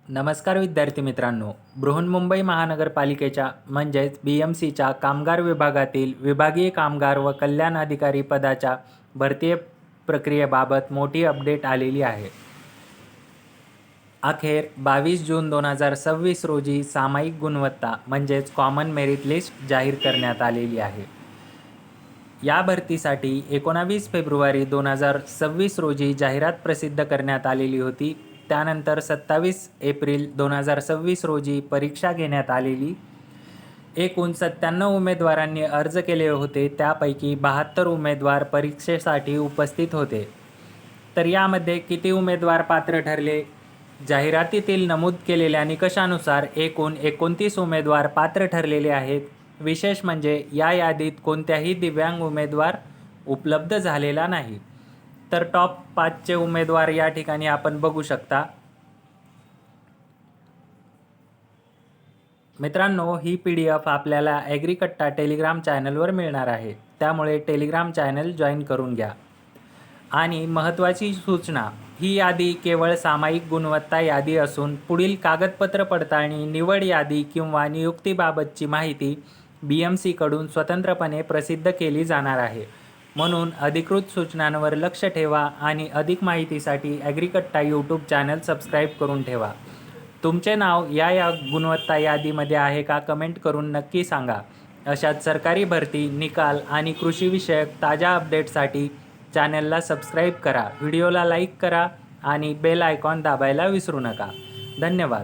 नमस्कार विद्यार्थी मित्रांनो, बृहन्मुंबई महानगरपालिकेच्या म्हणजेच BMCच्या कामगार विभागातील विभागीय कामगार व कल्याण अधिकारी पदाच्या भरती प्रक्रियेबाबत मोठी अपडेट आलेली आहे. अखेर 22 जून 2026 रोजी सामायिक गुणवत्ता म्हणजेच कॉमन मेरिट लिस्ट जाहीर करण्यात आलेली आहे. या भरतीसाठी 19 फेब्रुवारी 2026 रोजी जाहिरात प्रसिद्ध करण्यात आलेली होती. त्यानंतर 27 एप्रिल 2026 रोजी परीक्षा घेण्यात आलेली. एकूण 97 उमेदवारांनी अर्ज केले होते. त्यापैकी 72 उमेदवार परीक्षेसाठी उपस्थित होते. तर यामध्ये किती उमेदवार पात्र ठरले? जाहिरातीतील नमूद केलेल्या निकषानुसार एकूण 29 उमेदवार पात्र ठरलेले आहेत. विशेष म्हणजे या यादीत कोणत्याही दिव्यांग उमेदवार उपलब्ध झालेला नाही. तर टॉप 5चे उमेदवार या ठिकाणी आपण बघू शकता. मित्रांनो, ही PDF आपल्याला ॲग्रीकट्टा टेलिग्राम चॅनलवर मिळणार आहे. त्यामुळे टेलिग्राम चॅनल जॉईन करून घ्या. आणि महत्त्वाची सूचना, ही यादी केवळ सामायिक गुणवत्ता यादी असून पुढील कागदपत्र पडताळणी, निवड यादी किंवा नियुक्तीबाबतची माहिती BMC कडून स्वतंत्रपणे प्रसिद्ध केली जाणार आहे. म्हणून अधिकृत सूचनांवर लक्ष ठेवा आणि अधिक माहितीसाठी ॲग्रीकट्टा यूट्यूब चॅनल सबस्क्राईब करून ठेवा. तुमचे नाव या गुणवत्ता यादीमध्ये आहे का? कमेंट करून नक्की सांगा. अशाच सरकारी भरती, निकाल आणि कृषीविषयक ताज्या अपडेटसाठी चॅनलला सबस्क्राईब करा, व्हिडिओला लाईक करा आणि बेल आयकॉन दाबायला विसरू नका. धन्यवाद.